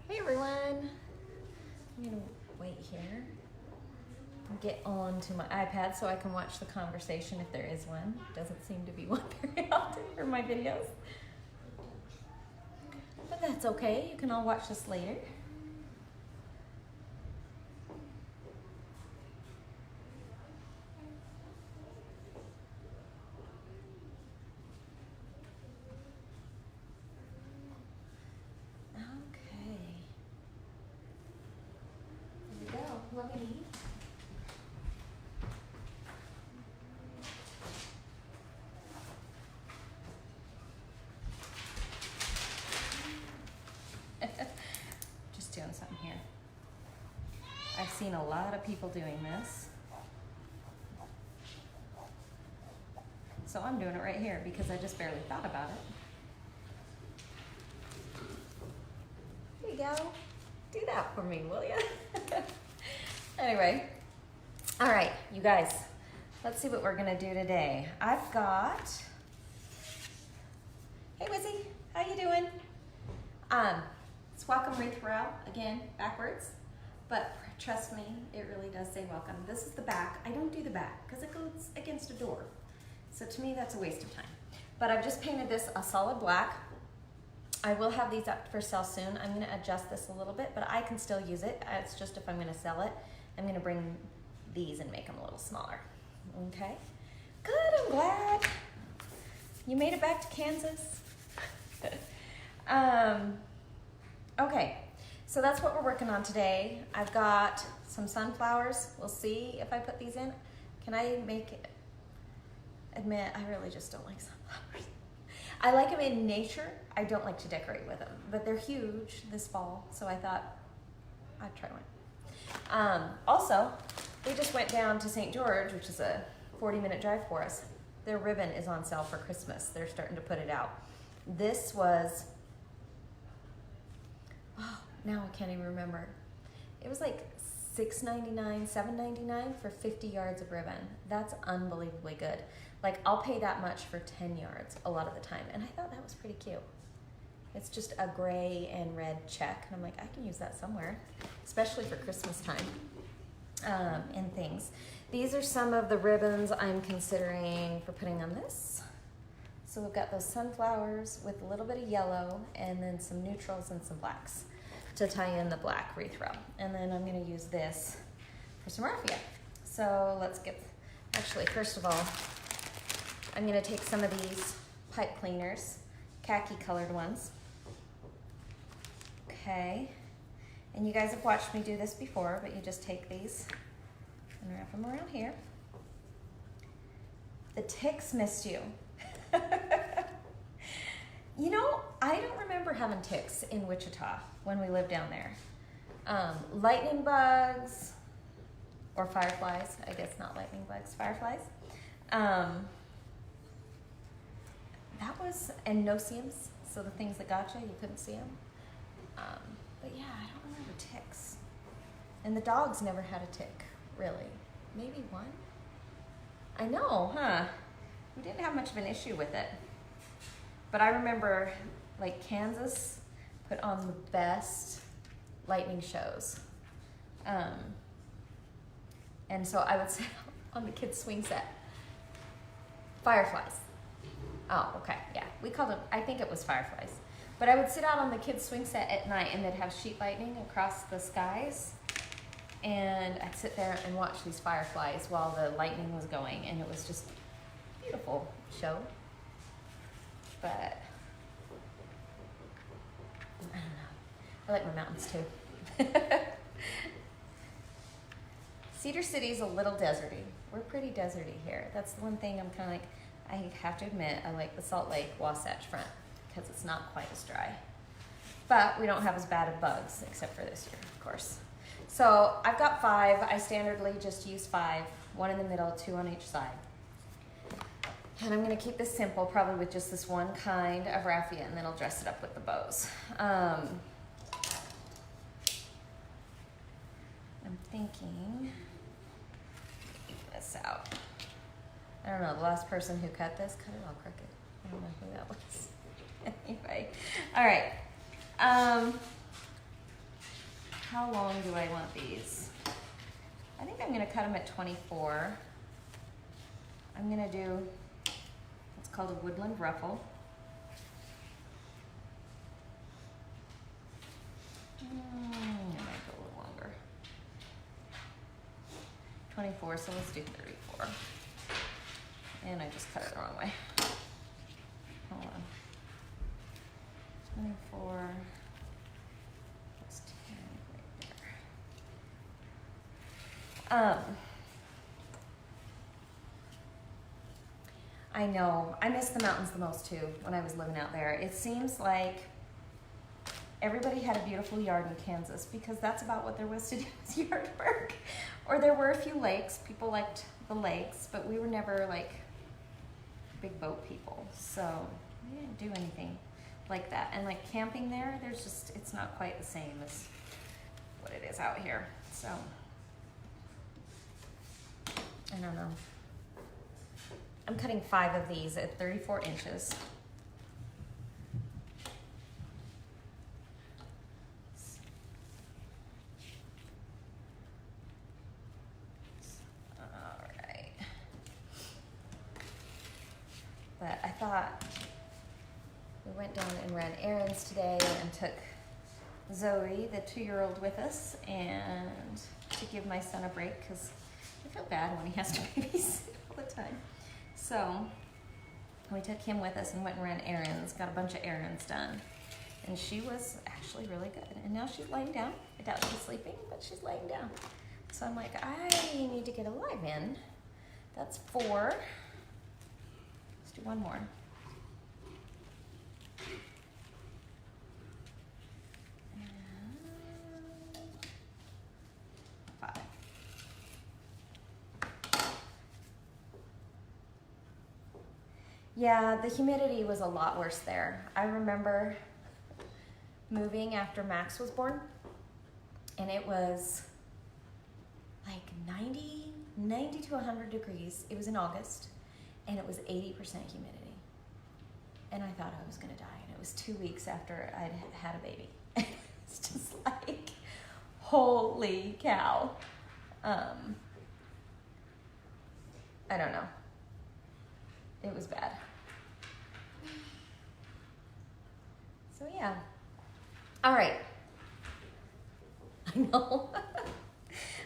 Hey everyone, I'm gonna wait here and get on to my iPad so I can watch the conversation if there is one. Doesn't seem to be one very often for my videos, but that's okay. You can all watch this later. Okay, here we go. What we need. Just doing something here. I've seen a lot of people doing this, so I'm doing it right here because I just barely thought about it. There you go. Do that for me, will you? Anyway, all right, you guys, let's see what we're gonna do today. I've got, hey Wizzy, how you doing? It's welcome Wreath Route, again, backwards, but trust me, it really does say welcome. This is the back. I don't do the back because it goes against a door. So to me, that's a waste of time. But I've just painted this a solid black. I will have these up for sale soon. I'm gonna adjust this a little bit, but I can still use it. It's just if I'm gonna sell it, I'm gonna bring these and make them a little smaller. Okay, good, I'm glad. You made it back to Kansas. Okay, so that's what we're working on today. I've got some sunflowers. We'll see if I put these in. Can I admit, I really just don't like sunflowers. I like them in nature. I don't like to decorate with them, but they're huge this fall, so I thought I'd try one. Also, we just went down to St. George, which is a 40-minute drive for us. Their ribbon is on sale for Christmas. They're starting to put it out. This was, oh, now I can't even remember. It was like $6.99, $7.99 for 50 yards of ribbon. That's unbelievably good. Like, I'll pay that much for 10 yards a lot of the time, and I thought that was pretty cute. It's just a gray and red check, and I'm like, I can use that somewhere, especially for Christmas time and things. These are some of the ribbons I'm considering for putting on this. So we've got those sunflowers with a little bit of yellow and then some neutrals and some blacks to tie in the black wreath row. And then I'm gonna use this for some raffia. So let's get, actually, first of all, I'm gonna take some of these pipe cleaners, khaki colored ones. Okay, and you guys have watched me do this before, but you just take these and wrap them around here. The ticks missed you. You know, I don't remember having ticks in Wichita when we lived down there. Lightning bugs, or fireflies, I guess not lightning bugs, fireflies. That was, and no-see-ums, so the things that got you, you couldn't see them. But yeah, I don't remember ticks. And the dogs never had a tick, really. Maybe one? I know, huh? We didn't have much of an issue with it. But I remember, like, Kansas put on the best lightning shows. And so I would sit on the kids' swing set. Fireflies. Oh, okay, yeah. We called them, I think it was fireflies. But I would sit out on the kids' swing set at night and they'd have sheet lightning across the skies. And I'd sit there and watch these fireflies while the lightning was going. And it was just a beautiful show. But I don't know. I like my mountains too. Cedar City's a little deserty. We're pretty deserty here. That's the one thing I'm kind of like, I have to admit, I like the Salt Lake Wasatch Front because it's not quite as dry. But we don't have as bad of bugs, except for this year, of course. So I've got 5. I standardly just use 5, 1 in the middle, 2 on each side. And I'm gonna keep this simple, probably with just this one kind of raffia, and then I'll dress it up with the bows. I'm thinking, keep this out. I don't know, the last person who cut this, cut it all crooked. I don't know who that was. Anyway, all right. how long do I want these? I think I'm gonna cut them at 24. I'm gonna do what's called a woodland ruffle. It might go a little longer. 24, so let's do 34. And I just cut it the wrong way. Hold on. 24. That's 10 right there. I know. I miss the mountains the most too when I was living out there. It seems like everybody had a beautiful yard in Kansas because that's about what there was to do was yard work. Or there were a few lakes. People liked the lakes, but we were never like big boat people. So we didn't do anything like that. And like camping there, there's just, it's not quite the same as what it is out here. So I don't know. I'm cutting 5 of these at 34 inches. But I thought we went down and ran errands today and took Zoe, the 2-year-old, with us, and to give my son a break because I feel bad when he has to babysit all the time. So we took him with us and went and ran errands, got a bunch of errands done. And she was actually really good. And now she's laying down. I doubt she's sleeping, but she's laying down. So I'm like, I need to get a live in. That's 4. Let's do one more. And 5. Yeah, the humidity was a lot worse there. I remember moving after Max was born, and it was like 90 to 100 degrees. It was in August, and it was 80% humidity. And I thought I was gonna die, and it was 2 weeks after I'd had a baby. It's just like, holy cow. I don't know. It was bad. So yeah. All right. I know.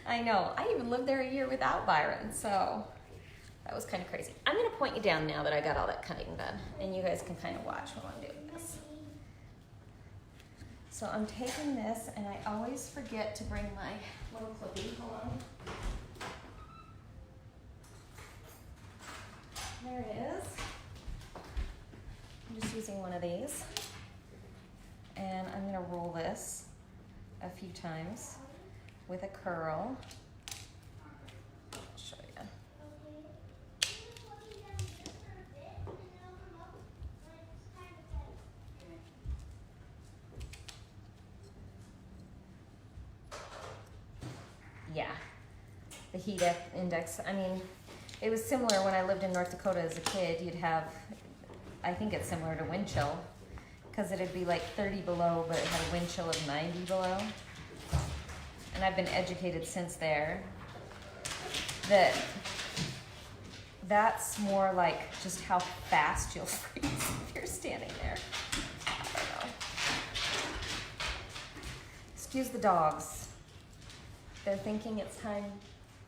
I know. I even lived there a year without Byron, so that was kind of crazy. I'm going to point you down now that I got all that cutting done, and you guys can kind of watch while I'm doing this. So I'm taking this, and I always forget to bring my little clippy. Hold on. There it is. I'm just using one of these. And I'm going to roll this a few times with a curl. I'll show you. Yeah, the heat index. I mean, it was similar when I lived in North Dakota as a kid. You'd have, I think it's similar to wind chill, because it'd be like 30 below, but it had a wind chill of 90 below. And I've been educated since there that that's more like just how fast you'll freeze if you're standing there. I don't know. Excuse the dogs. They're thinking it's time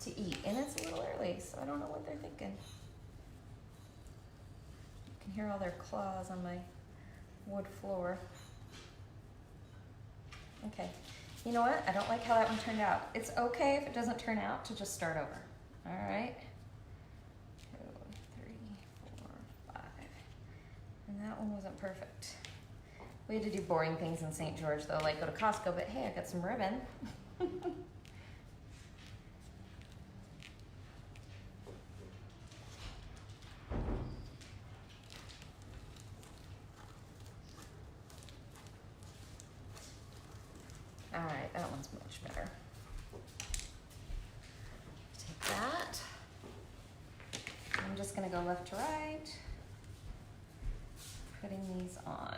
to eat, and it's a little early, so I don't know what they're thinking. You can hear all their claws on my wood floor. Okay, you know what? I don't like how that one turned out. It's okay if it doesn't turn out to just start over. All right. 2, 3, 4, 5. And that one wasn't perfect. We had to do boring things in St. George though, like go to Costco, but hey, I got some ribbon. All right, that one's much better. Take that. I'm just gonna go left to right, putting these on.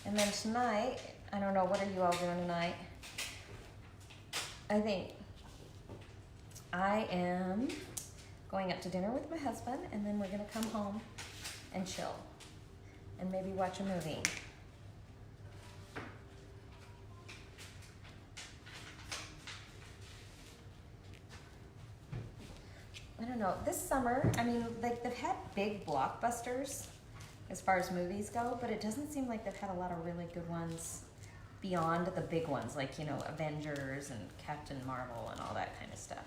And then tonight, I don't know, what are you all doing tonight? I think I am going up to dinner with my husband, and then we're gonna come home and chill and maybe watch a movie. I don't know, this summer, I mean, like they've had big blockbusters as far as movies go, but it doesn't seem like they've had a lot of really good ones beyond the big ones, like, you know, Avengers and Captain Marvel and all that kind of stuff.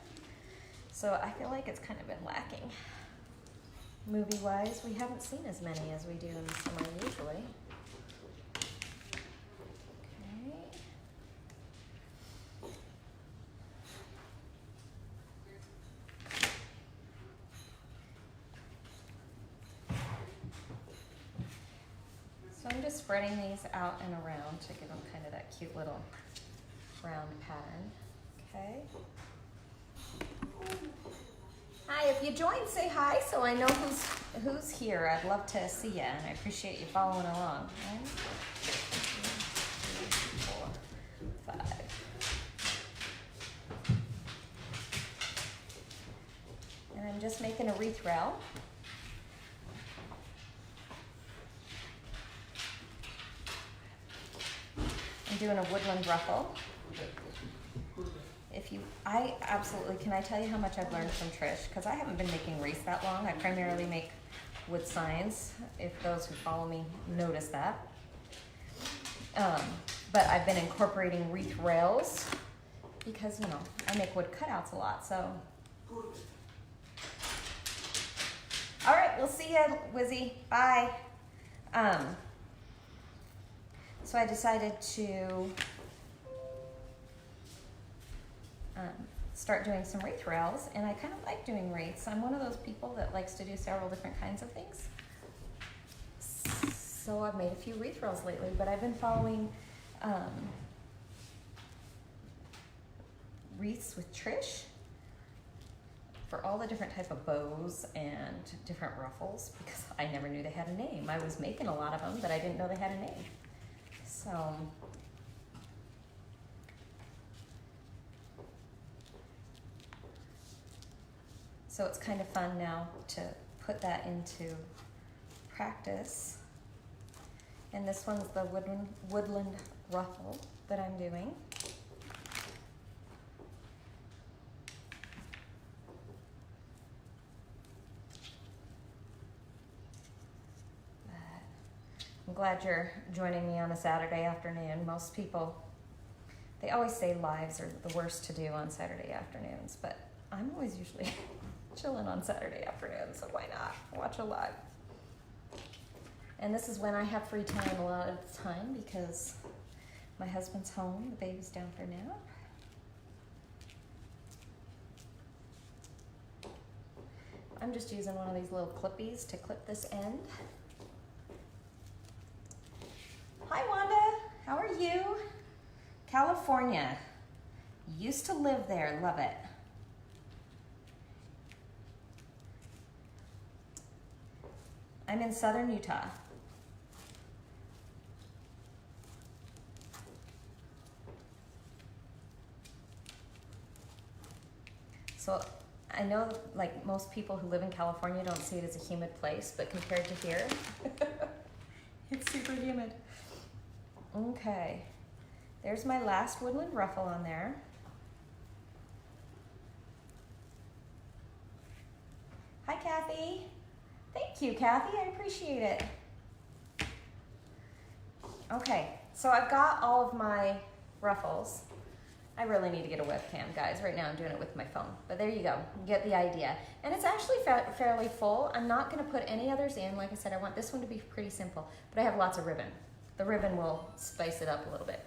So I feel like it's kind of been lacking. Movie-wise, we haven't seen as many as we do in the summer usually. Okay. So I'm just spreading these out and around to give them kind of that cute little round pattern. Okay. Hi, if you joined, say hi so I know who's here. I'd love to see you, and I appreciate you following along. 1, 2, 3, 4, 5. And I'm just making a wreath rail. I'm doing a woodland ruffle. I absolutely, can I tell you how much I've learned from Trish? Because I haven't been making wreaths that long. I primarily make wood signs, if those who follow me notice that. But I've been incorporating wreath rails because, you know, I make wood cutouts a lot, so. All right, we'll see you, Wizzy. Bye. So I decided to start doing some wreath rails, and I kind of like doing wreaths. I'm one of those people that likes to do several different kinds of things. So I've made a few wreath rails lately, but I've been following wreaths with Trish for all the different type of bows and different ruffles, because I never knew they had a name. I was making a lot of them, but I didn't know they had a name. So it's kind of fun now to put that into practice. And this one's the woodland ruffle that I'm doing. I'm glad you're joining me on a Saturday afternoon. Most people, they always say lives are the worst to do on Saturday afternoons, but I'm always usually chilling on Saturday afternoon, so why not watch a live? And this is when I have free time a lot of the time because my husband's home, the baby's down for a nap. I'm just using one of these little clippies to clip this end. Hi Wanda, how are you? California. Used to live there, love it. I'm in southern Utah. So I know like most people who live in California don't see it as a humid place, but compared to here, it's super humid. Okay, there's my last woodland ruffle on there. Hi Kathy. Thank you, Kathy, I appreciate it. Okay, so I've got all of my ruffles. I really need to get a webcam, guys. Right now I'm doing it with my phone, but there you go, you get the idea. And it's actually fairly full. I'm not gonna put any others in. Like I said, I want this one to be pretty simple, but I have lots of ribbon. The ribbon will spice it up a little bit.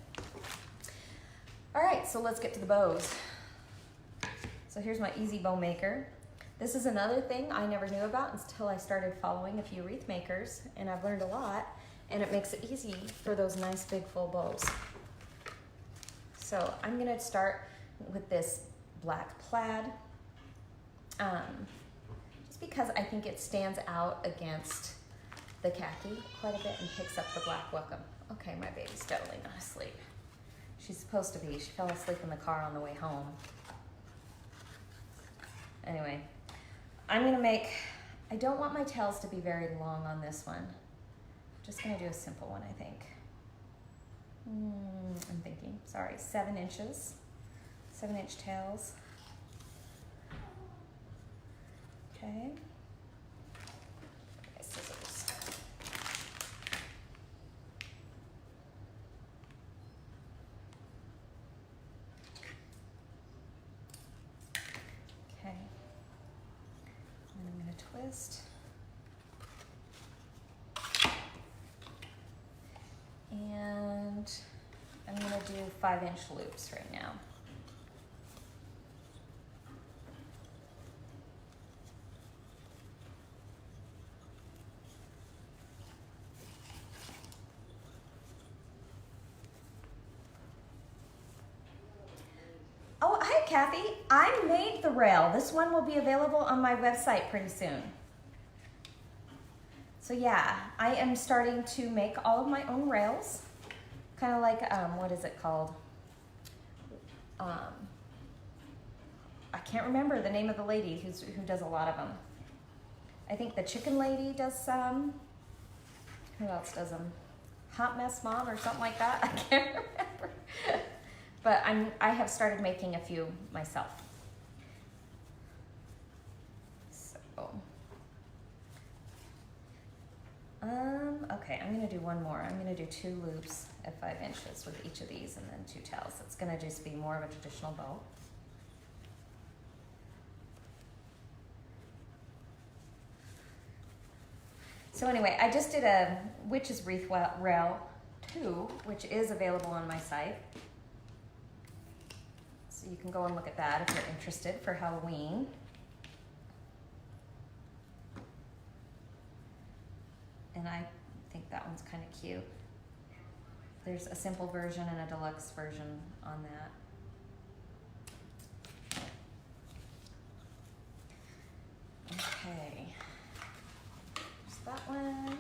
All right, so let's get to the bows. So here's my easy bow maker. This is another thing I never knew about until I started following a few wreath makers, and I've learned a lot, and it makes it easy for those nice big full bows. So I'm gonna start with this black plaid, just because I think it stands out against the khaki quite a bit and picks up the black welcome. Okay, my baby's totally not asleep. She's supposed to be. She fell asleep in the car on the way home. Anyway, I'm gonna make, I don't want my tails to be very long on this one. Just gonna do a simple one, I think. I'm thinking, sorry, 7 inches, 7-inch tails. Okay. Scissors. Okay. And I'm going to twist. And I'm going to do 5-inch loops right now. Oh, hi Kathy. I made the rail. This one will be available on my website pretty soon. So yeah, I am starting to make all of my own rails. Kind of like, what is it called? I can't remember the name of the lady who does a lot of them. I think the Chicken Lady does some. Who else does them? Hot Mess Mom or something like that. I can't remember. But I have started making a few myself. So, okay, I'm gonna do one more. I'm gonna do 2 loops at 5 inches with each of these and then 2 tails. It's gonna just be more of a traditional bow. So anyway, I just did a Witch's Wreath Rail 2, which is available on my site. So you can go and look at that if you're interested for Halloween. And I think that one's kind of cute. There's a simple version and a deluxe version on that. Okay, there's that one.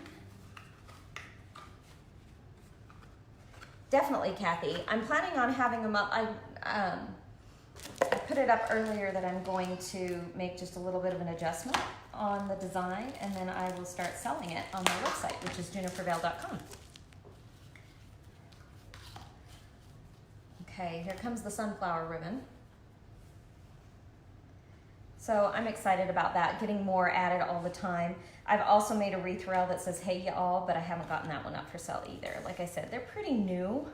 Definitely, Kathy. I'm planning on having them up. I put it up earlier that I'm going to make just a little bit of an adjustment on the design, and then I will start selling it on my website, which is junipervale.com. Okay, here comes the sunflower ribbon. So I'm excited about that, getting more added all the time. I've also made a wreath rail that says, hey y'all, but I haven't gotten that one up for sale either. Like I said, they're pretty new,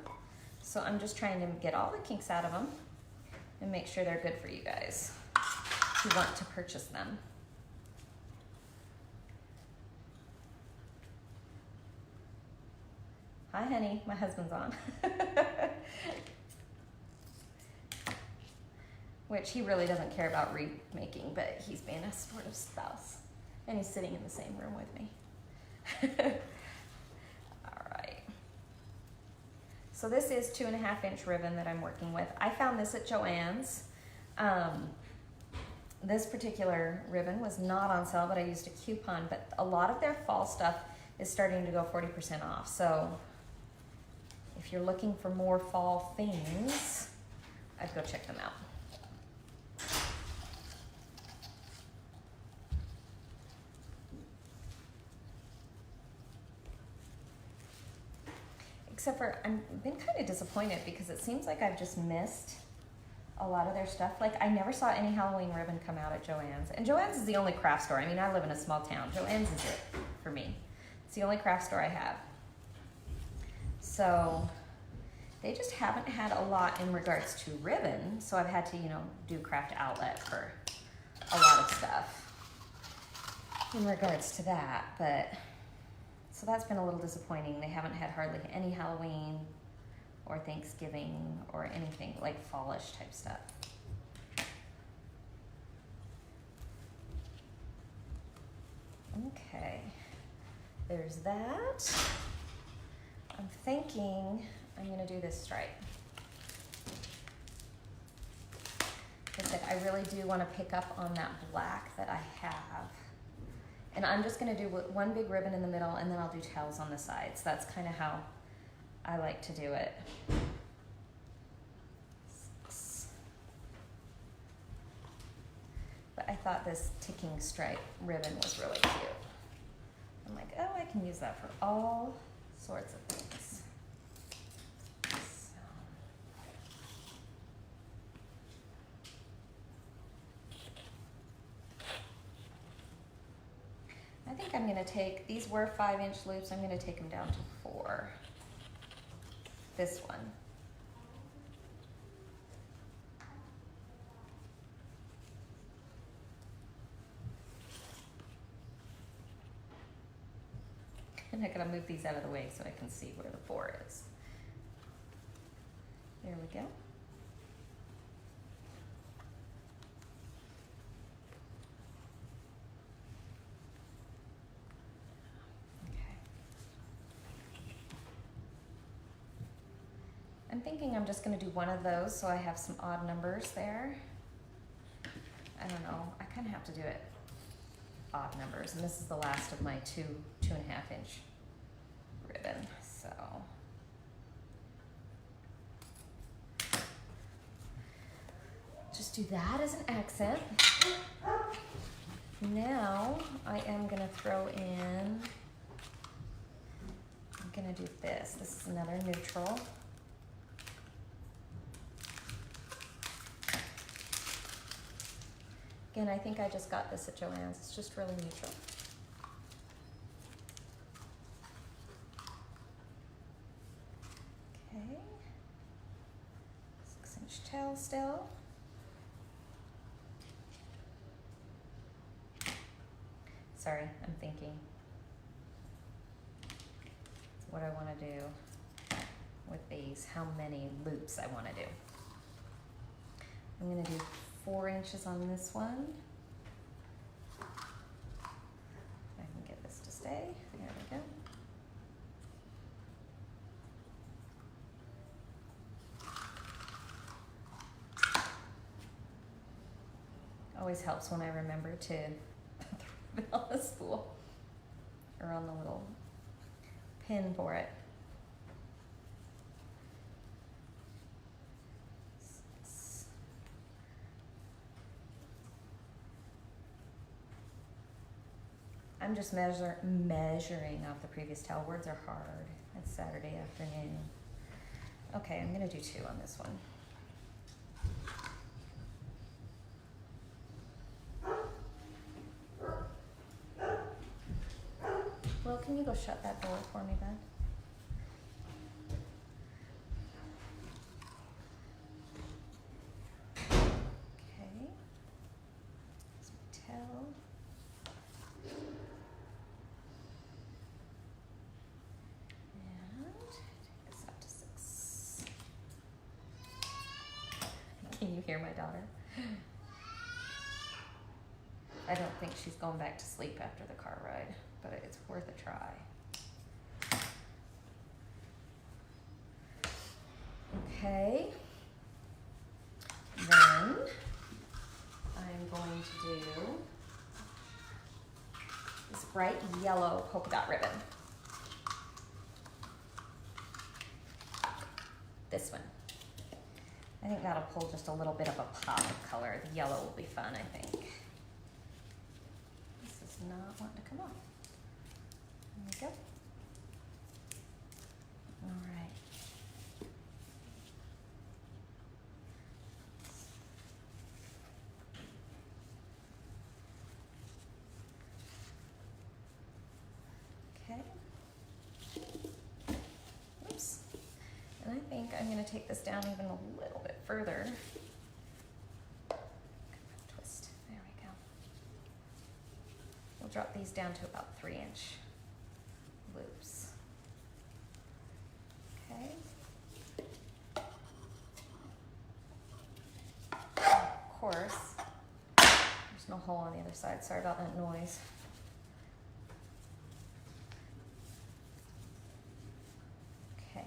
so I'm just trying to get all the kinks out of them and make sure they're good for you guys who want to purchase them. Hi honey, my husband's on. Which he really doesn't care about wreath making, but he's being a supportive spouse. And he's sitting in the same room with me. All right. So this is 2.5-inch ribbon that I'm working with. I found this at Joann's. This particular ribbon was not on sale, but I used a coupon. But a lot of their fall stuff is starting to go 40% off. So if you're looking for more fall things, I'd go check them out. Except for, I've been kind of disappointed because it seems like I've just missed a lot of their stuff. Like, I never saw any Halloween ribbon come out at Joann's. And Joann's is the only craft store. I mean, I live in a small town. Joann's is it for me. It's the only craft store I have. So, they just haven't had a lot in regards to ribbon. So I've had to, you know, do Craft Outlet for a lot of stuff in regards to that. But so that's been a little disappointing. They haven't had hardly any Halloween or Thanksgiving or anything like fallish type stuff. Okay, there's that. I'm thinking I'm gonna do this stripe. Like I said, I really do wanna pick up on that black that I have. And I'm just gonna do one big ribbon in the middle and then I'll do tails on the sides. That's kind of how I like to do it. 6. But I thought this ticking stripe ribbon was really cute. I'm like, oh, I can use that for all sorts of things. So. I think I'm going to take, these were 5-inch loops, I'm going to take them down to 4. This one. And I gotta move these out of the way so I can see where the 4 is. There we go. I'm thinking I'm just going to do one of those so I have some odd numbers there. I don't know. I kind of have to do it odd numbers. And this is the last of my 2.5-inch ribbon. So just do that as an accent. Now I am going to throw in, I'm going to do this. This is another neutral. Again, I think I just got this at Joann's. It's just really neutral. Okay. 6-inch tail still. Sorry, I'm thinking what I want to do with these, how many loops I want to do. I'm going to do 4 inches on this one. If I can get this to stay. There we go. Always helps when I remember to throw it on the spool or on the little pin for it. I'm just measuring off the previous towel. Words are hard. It's Saturday afternoon. Okay, I'm gonna do 2 on this one. Well, can you go shut that door for me, Ben? Okay. Here's my tail. Can you hear my daughter? I don't think she's going back to sleep after the car ride, but it's worth a try. Okay. Then I'm going to do this bright yellow polka dot ribbon. This one. I think that'll pull just a little bit of a pop of color. The yellow will be fun, I think. This is not wanting to come off. There we go. All right. Okay. Oops. And I think I'm going to take this down even a little bit further. Twist. There we go. We'll drop these down to about 3-inch loops. Okay. Of course, there's no hole on the other side. Sorry about that noise. Okay.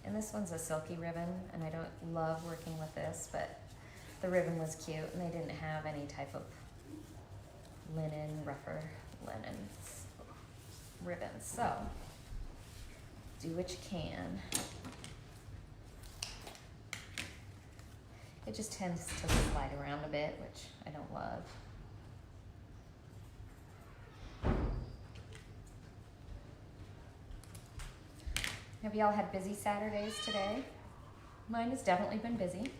And this one's a silky ribbon, and I don't love working with this, but the ribbon was cute, and they didn't have any type of linen, rougher linen ribbons. So do what you can. It just tends to slide around a bit, which I don't love. Have y'all had busy Saturdays today? Mine has definitely been busy.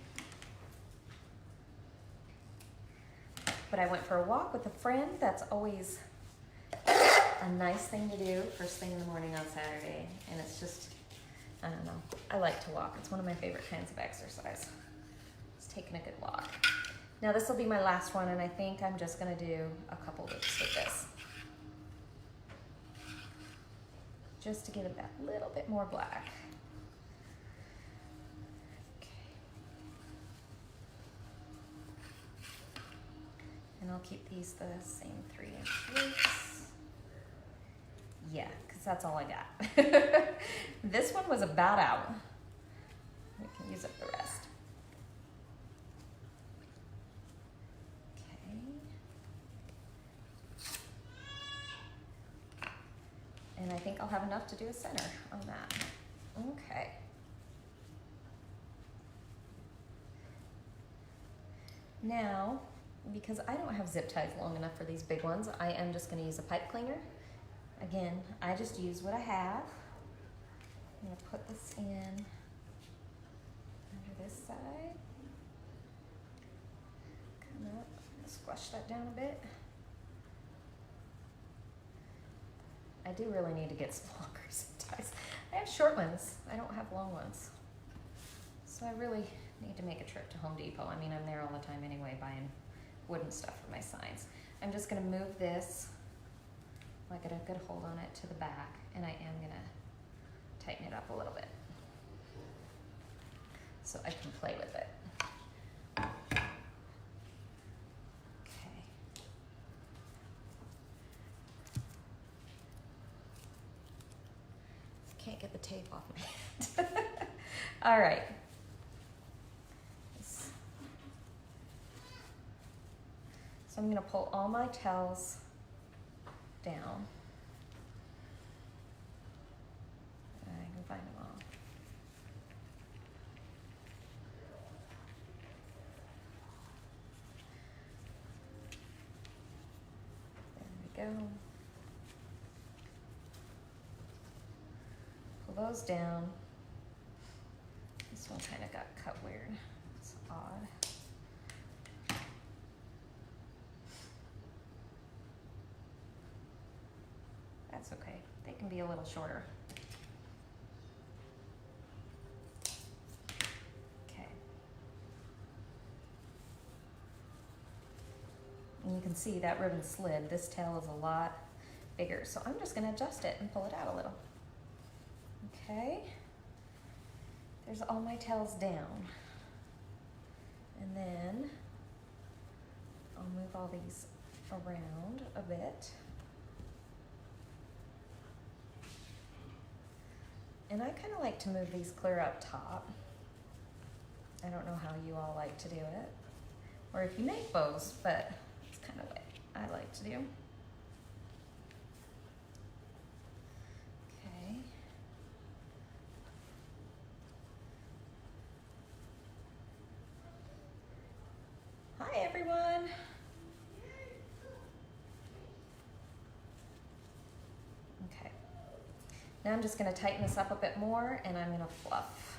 But I went for a walk with a friend. That's always a nice thing to do first thing in the morning on Saturday. And it's just, I don't know. I like to walk. It's one of my favorite kinds of exercise. Just taking a good walk. Now this will be my last one, and I think I'm just gonna do a couple loops with this. Just to get it that little bit more black. Okay. And I'll keep these the same 3-inch loops. Yeah, because that's all I got. This one was about out. We can use up the rest. And I think I'll have enough to do a center on that. Okay. Now, because I don't have zip ties long enough for these big ones, I am just gonna use a pipe cleaner. Again, I just use what I have. I'm gonna put this in under this side. Come up, squash that down a bit. I do really need to get some longer zip ties. I have short ones. I don't have long ones. So I really need to make a trip to Home Depot. I mean, I'm there all the time anyway, buying wooden stuff for my signs. I'm just gonna move this, I get a good hold on it, to the back, and I am gonna tighten it up a little bit so I can play with it. Can't get the tape off my hand. All right. So I'm going to pull all my tails down. I can find them all. There we go. Pull those down. This one kind of got cut weird. It's odd. That's okay. They can be a little shorter. Okay. And you can see that ribbon slid. This tail is a lot bigger. So I'm just going to adjust it and pull it out a little. Okay, there's all my tails down. And then I'll move all these around a bit. And I kind of like to move these clear up top. I don't know how you all like to do it, or if you make bows, but it's kind of what I like to do. Hi everyone. Okay. Now I'm just going to tighten this up a bit more, and I'm going to fluff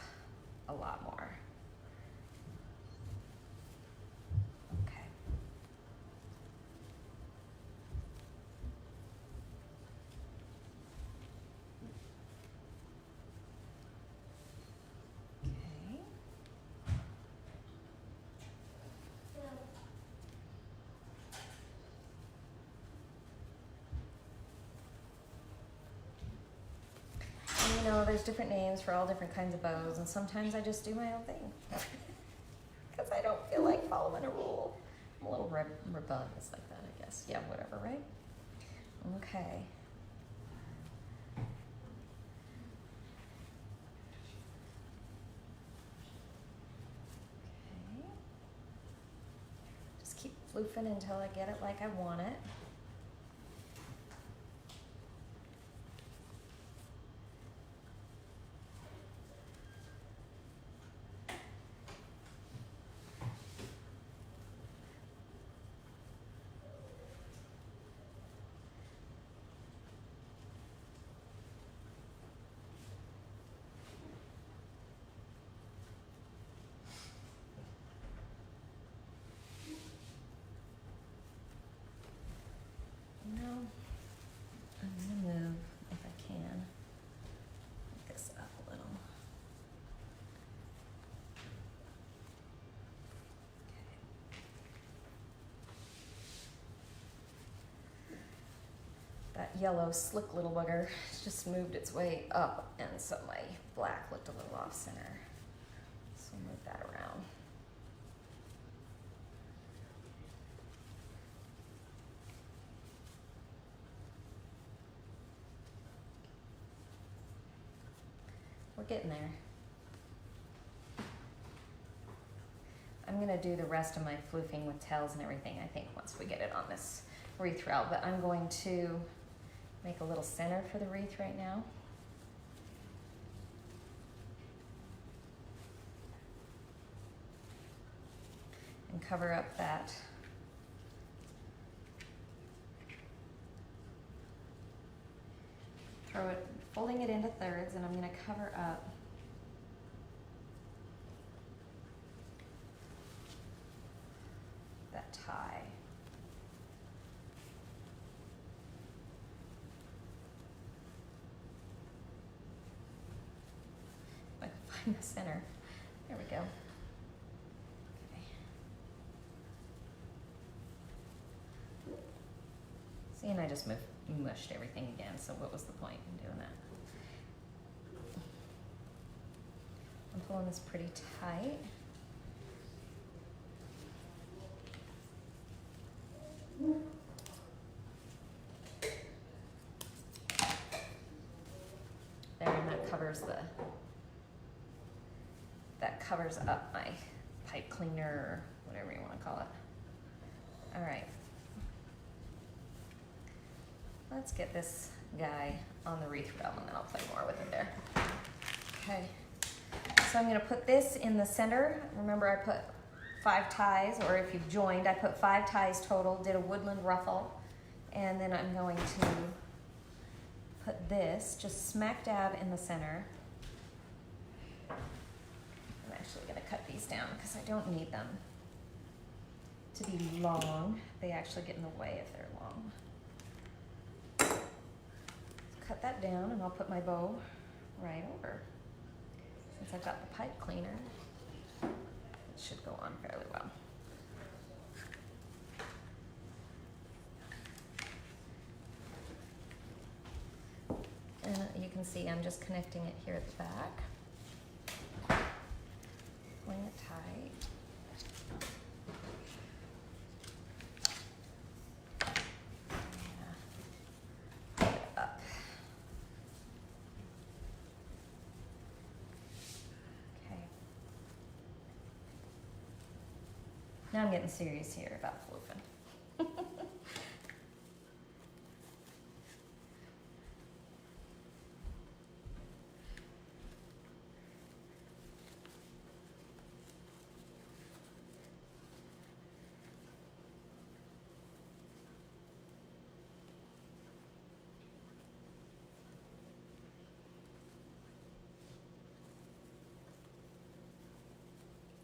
a lot more. Okay. You know, there's different names for all different kinds of bows, and sometimes I just do my own thing because I don't feel like following a rule. I'm a little rebellious like that, I guess. Yeah, whatever, right? Okay. Okay. floofing until I get it like I want it. I'm gonna move, if I can, make this up a little. Okay. That yellow slick little bugger just moved its way up, and so my black looked a little off center. So I'll move that around. We're getting there. I'm gonna do the rest of my floofing with tails and everything, I think, once we get it on this wreath route, but I'm going to make a little center for the wreath right now. And cover up that throw it, folding it into thirds, and I'm going to cover up that tie. If I can find the center. There we go. Okay. See, and I just mushed everything again, so what was the point in doing that? I'm pulling this pretty tight. There, and that covers up my pipe cleaner, or whatever you want to call it. All right. Let's get this guy on the wreath route, and then I'll play more with it there. Okay, so I'm going to put this in the center. Remember, I put 5 ties, or if you've joined, I put 5 ties total, did a woodland ruffle, and then I'm going to put this just smack dab in the center. I'm actually going to cut these down because I don't need them to be long. They actually get in the way if they're long. Cut that down, and I'll put my bow right over. Since I've got the pipe cleaner, it should go on fairly well. And you can see I'm just connecting it here at the back. Pulling it tight. Now I'm getting serious here about floofing.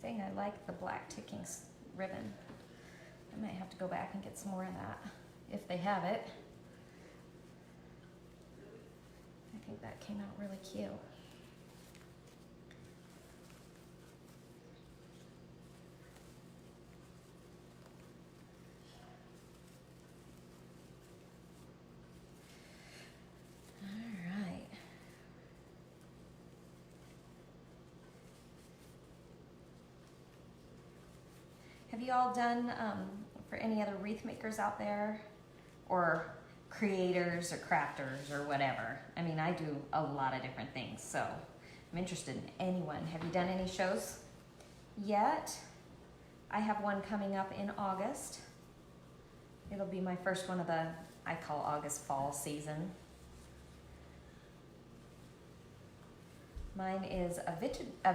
Dang, I like the black ticking ribbon. I might have to go back and get some more of that if they have it. I think that came out really cute. All right. Have you all done, for any other wreath makers out there, or creators or crafters or whatever? I mean, I do a lot of different things, so I'm interested in anyone. Have you done any shows yet? I have one coming up in August. It'll be my first one of the, I call August fall season. Mine is a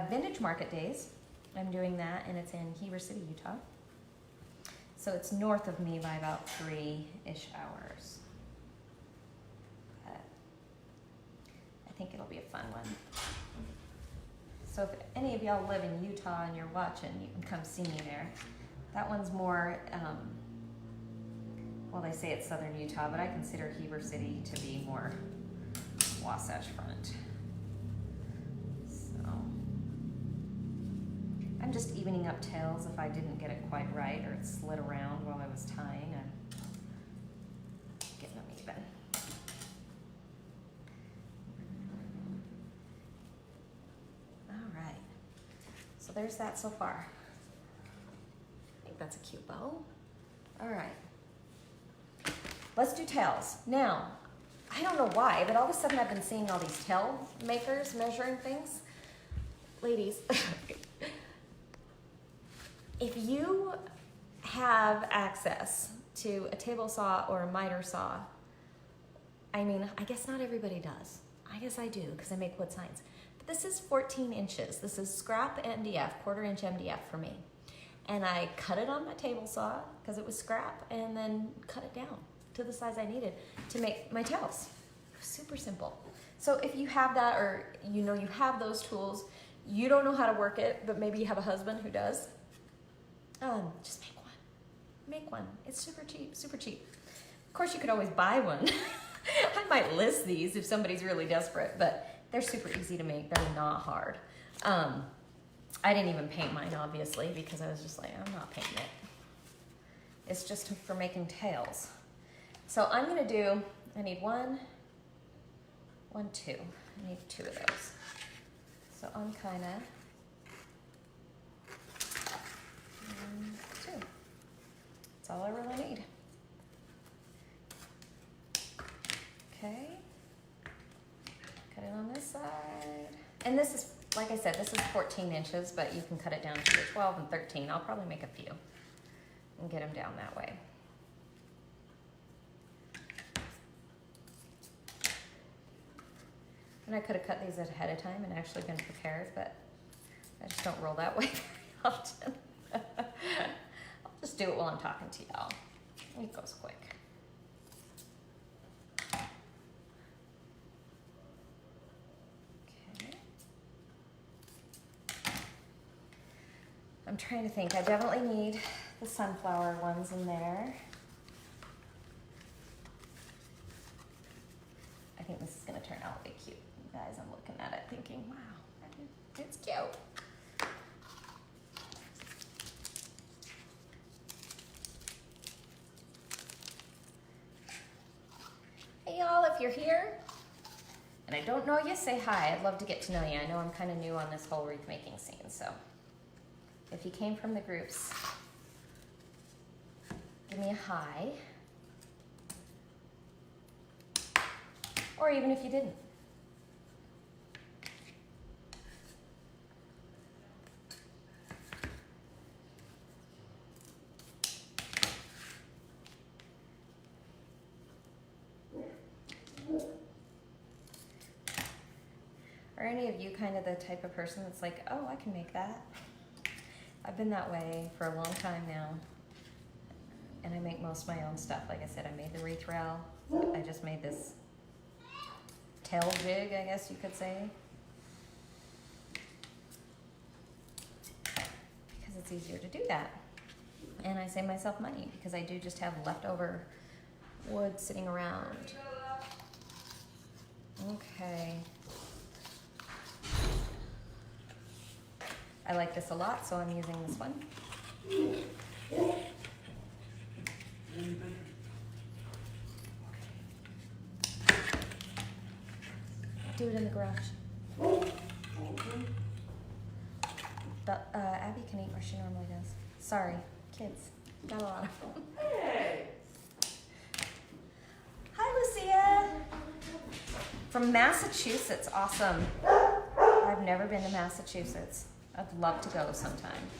Vintage Market Days. I'm doing that, and it's in Heber City, Utah. So it's north of me by about 3-ish hours. But I think it'll be a fun one. So if any of y'all live in Utah and you're watching, you can come see me there. That one's more, well, they say it's southern Utah, but I consider Heber City to be more Wasatch Front. So I'm just evening up tails if I didn't get it quite right or it slid around while I was tying. I'm getting them even. All right, so there's that so far. I think that's a cute bow. All right. Let's do tails. Now, I don't know why, but all of a sudden I've been seeing all these tail makers measuring things. Ladies, if you have access to a table saw or a miter saw, I mean, I guess not everybody does. I guess I do because I make wood signs. But this is 14 inches. This is scrap MDF, 1/4 inch MDF for me. And I cut it on my table saw because it was scrap and then cut it down to the size I needed to make my tails. It was super simple. So if you have that, or you know you have those tools, you don't know how to work it, but maybe you have a husband who does, just make one. Make one. It's super cheap, super cheap. Of course, you could always buy one. I might list these if somebody's really desperate, but they're super easy to make. They're not hard. I didn't even paint mine, obviously, because I was just like, I'm not painting it. It's just for making tails. So I'm gonna do, I need one, two. I need 2 of those. So I'm kinda, 1, 2. That's all I really need. Okay. Cut it on this side. And this is, like I said, this is 14 inches, but you can cut it down to 12 and 13. I'll probably make a few and get them down that way. And I could have cut these ahead of time and actually been prepared, but I just don't roll that way very often. I'll just do it while I'm talking to y'all. It goes quick. Okay. I'm trying to think. I definitely need the sunflower ones in there. I think this is going to turn out really cute. Guys, I'm looking at it thinking, wow, it's cute. Hey y'all, if you're here and I don't know you, say hi. I'd love to get to know you. I know I'm kind of new on this whole wreath making scene, so if you came from the groups, give me a hi. Or even if you didn't. Are any of you kind of the type of person that's like, oh, I can make that? I've been that way for a long time now. And I make most of my own stuff. Like I said, I made the wreath rail. I just made this tail jig, I guess you could say. Because it's easier to do that. And I save myself money because I do just have leftover wood sitting around. Okay. I like this a lot, so I'm using this one. Do it in the garage. But Abby can eat where she normally does. Sorry, kids. Got a lot of them. Hey. Hi, Lucia. From Massachusetts. Awesome. I've never been to Massachusetts. I'd love to go sometime.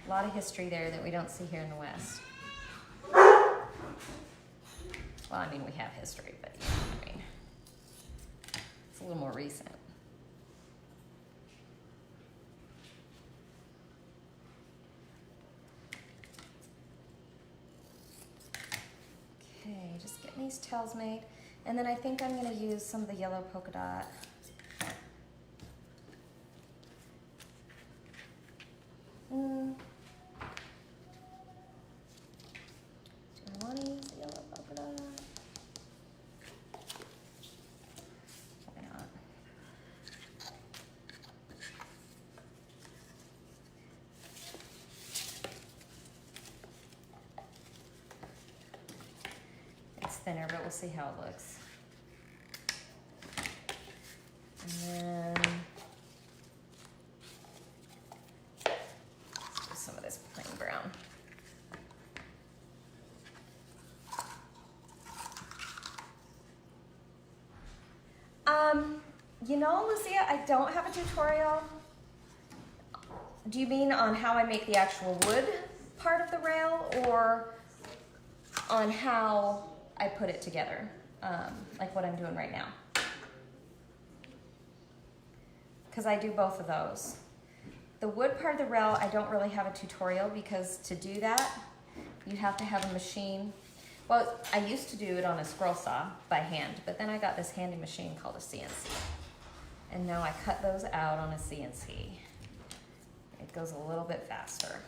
A lot of history there that we don't see here in the West. Well, I mean, we have history, but you know what I mean. It's a little more recent. Okay, just getting these tails made. And then I think I'm gonna use some of the yellow polka dot. Do I want to use the yellow polka dot? Why not? It's thinner, but we'll see how it looks. And then let's do some of this plain brown. You know, Lucia, I don't have a tutorial. Do you mean on how I make the actual wood part of the rail, or on how I put it together, like what I'm doing right now? Because I do both of those. The wood part of the rail, I don't really have a tutorial, because to do that, you have to have a machine. Well, I used to do it on a scroll saw by hand, but then I got this handy machine called a CNC. And now I cut those out on a CNC. It goes a little bit faster.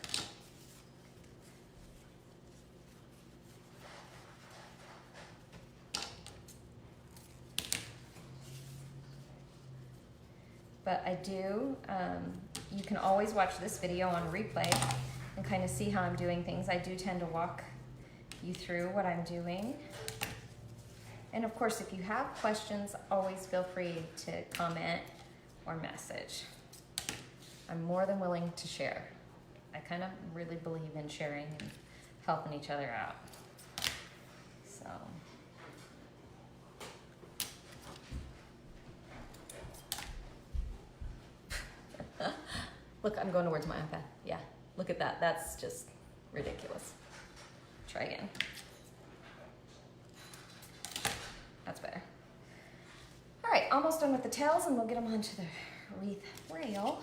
But I do, you can always watch this video on replay and kind of see how I'm doing things. I do tend to walk you through what I'm doing. And of course, if you have questions, always feel free to comment or message. I'm more than willing to share. I kind of really believe in sharing and helping each other out. So. Look, I'm going towards my iPad. Yeah, look at that. That's just ridiculous. Try again. That's better. All right, almost done with the tails, and we'll get them onto the wreath rail.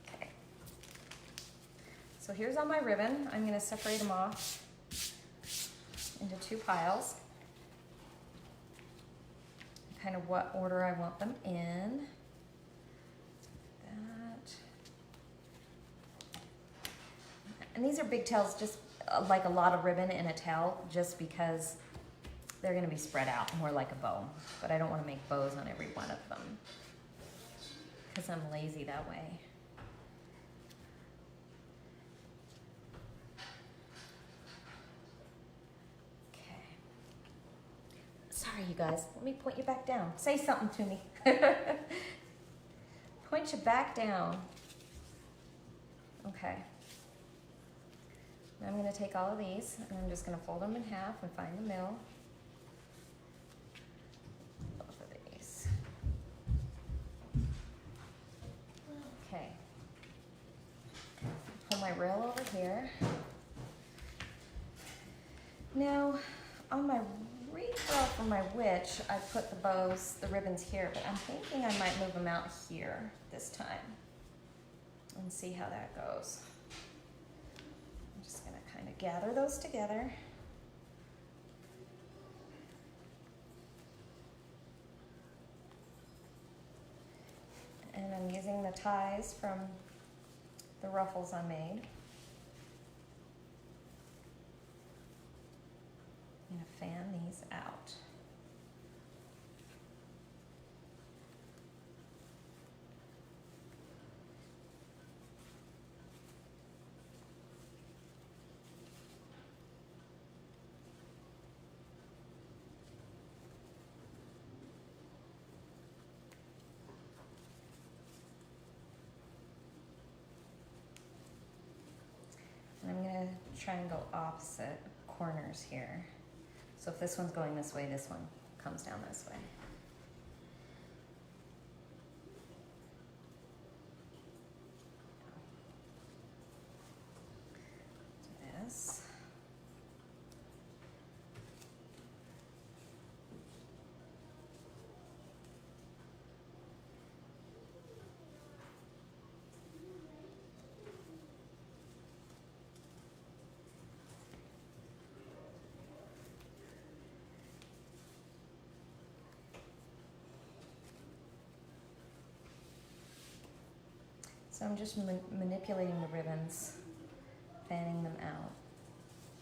Okay. So here's all my ribbon. I'm going to separate them off into two piles. Kind of what order I want them in. And these are big tails, just like a lot of ribbon in a tail, just because they're going to be spread out more like a bow. But I don't want to make bows on every one of them, because I'm lazy that way. Okay. Sorry, you guys. Let me point you back down. Say something to me. Point you back down. Okay. I'm going to take all of these, and I'm just going to fold them in half and find the middle. Both of these. Okay. Pull my rail over here. Now, on my wreath rail for my witch, I put the bows, the ribbons here, but I'm thinking I might move them out here this time and see how that goes. Kind of gather those together. And I'm using the ties from the ruffles I made. I'm going to fan these out. And I'm going to try and go opposite corners here. So if this one's going this way, this one comes down this way. This. So I'm just manipulating the ribbons, fanning them out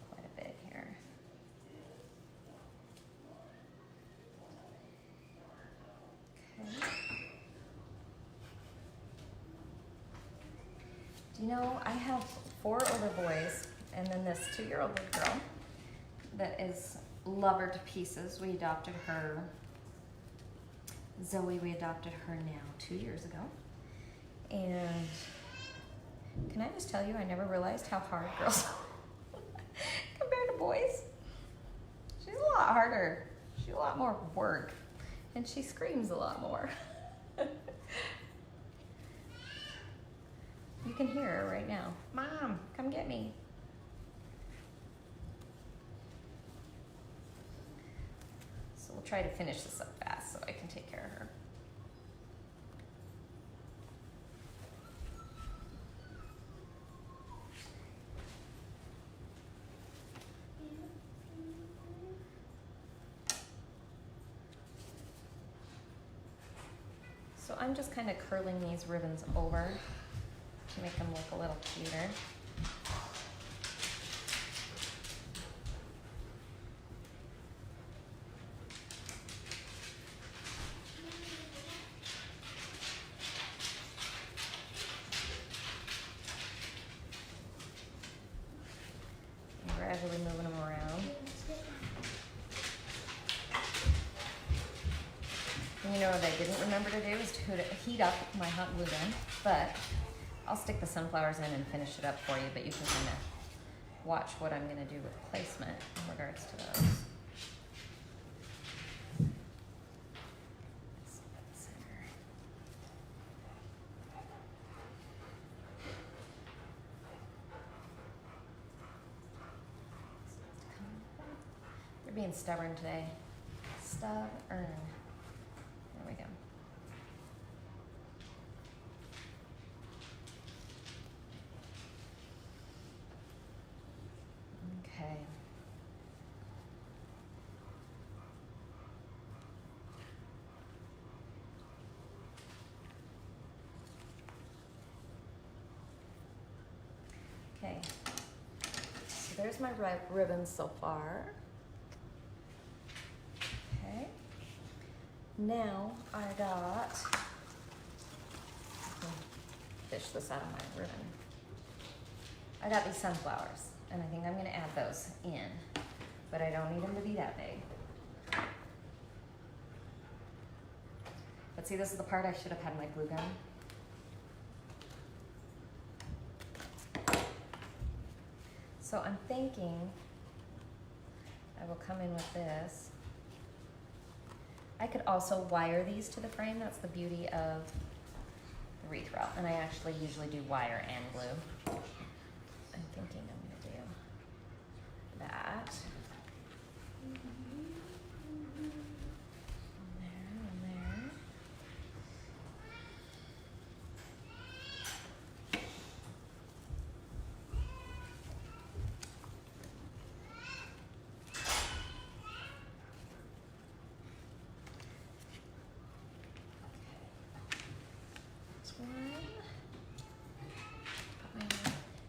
quite a bit here. Okay. Do you know, I have 4 older boys and then this 2-year-old little girl that is love her to pieces. We adopted her, Zoe, we adopted her now 2 years ago. And can I just tell you, I never realized how hard girls are compared to boys. She's a lot harder. She's a lot more work. And she screams a lot more. You can hear her right now. Mom, come get me. So we'll try to finish this up fast so I can take care of her. So I'm just kind of curling these ribbons over to make them look a little cuter. And gradually moving them around. And you know what I didn't remember to do is to heat up my hot glue gun, but I'll stick the sunflowers in and finish it up for you, but you can kind of watch what I'm going to do with placement in regards to those. They're being stubborn today. Stubborn. There we go. Okay. Okay. So there's my ribbons so far. Okay. Now I got, fish this out of my ribbon. I got these sunflowers, and I think I'm going to add those in, but I don't need them to be that big. But see, this is the part I should have had my glue gun. So I'm thinking I will come in with this. I could also wire these to the frame. That's the beauty of the wreath route. And I actually usually do wire and glue. I'm thinking I'm gonna do that. And there.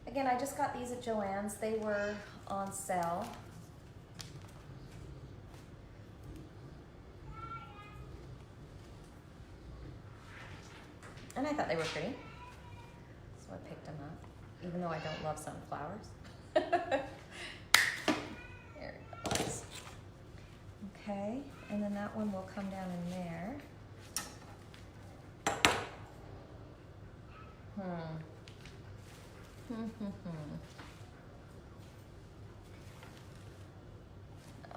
Again, I just got these at Joann's. They were on sale. And I thought they were pretty. So I picked them up, even though I don't love sunflowers. There it goes. Okay, and then that one will come down in there. Oh,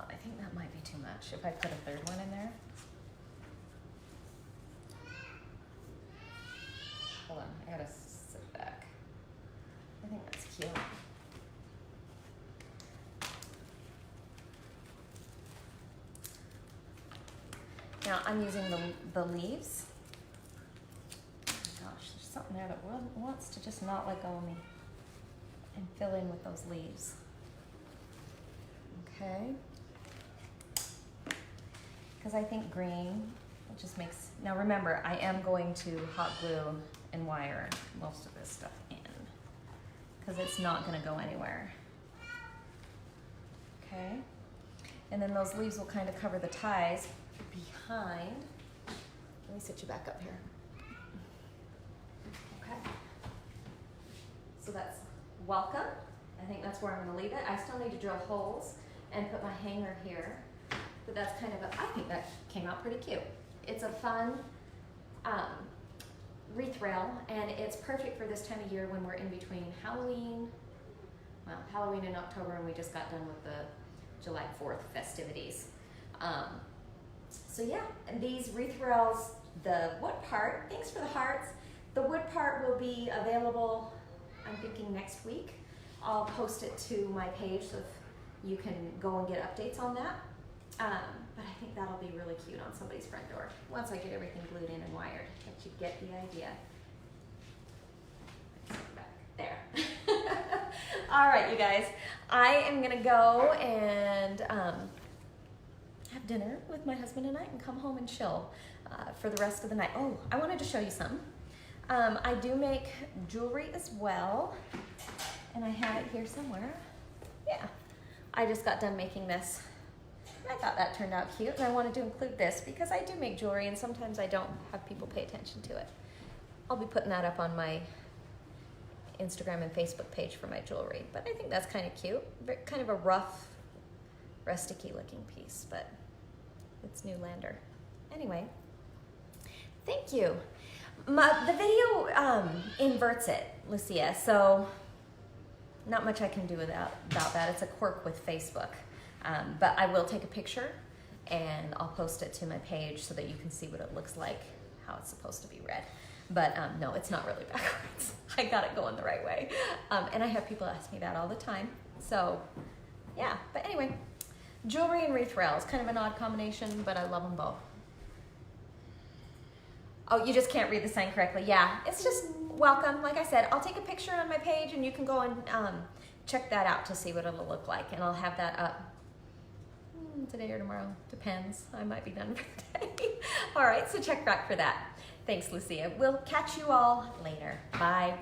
I think that too much if I put a third one in there. Hold on, I gotta sit back. I think that's cute. Now I'm using the leaves. Oh my gosh, there's something there that wants to just not let go of me. And fill in with those leaves. Okay. Because I think green, it just makes, now remember, I am going to hot glue and wire most of this stuff in. Because it's not gonna go anywhere. Okay. And then those leaves will kind of cover the ties behind. Let me sit you back up here. Okay. So that's welcome. I think that's where I'm going to leave it. I still need to drill holes and put my hanger here, but that's kind of I think that came out pretty cute. It's a fun wreath rail, and it's perfect for this time of year when we're in between Halloween in October, and we just got done with the July 4th festivities. So yeah, and these wreath rails, the wood part, thanks for the hearts. The wood part will be available, I'm thinking next week. I'll post it to my page so you can go and get updates on that. But I think that'll be really cute on somebody's front door once I get everything glued in and wired. But you get the idea. Back there. All right, you guys. I am gonna go and have dinner with my husband and I and come home and chill for the rest of the night. Oh, I wanted to show you something. I do make jewelry as well, and I have it here somewhere. Yeah, I just got done making this. I thought that turned out cute, and I wanted to include this because I do make jewelry, and sometimes I don't have people pay attention to it. I'll be putting that up on my Instagram and Facebook page for my jewelry, but I think that's kind of cute. Kind of a rough, rustic-y looking piece, but it's Newlander. Anyway, thank you. The video inverts it, Lucia, so not much I can do about that. It's a quirk with Facebook. But I will take a picture and I'll post it to my page so that you can see what it looks like, how it's supposed to be read. But no, it's not really backwards. I got it going the right way. And I have people ask me that all the time. So yeah, but anyway, jewelry and wreath rails, kind of an odd combination, but I love them both. Oh, you just can't read the sign correctly. Yeah, it's just welcome. Like I said, I'll take a picture on my page and you can go and check that out to see what it'll look like. And I'll have that up today or tomorrow. Depends. I might be done for the day. All right, so check back for that. Thanks, Lucia. We'll catch you all later. Bye.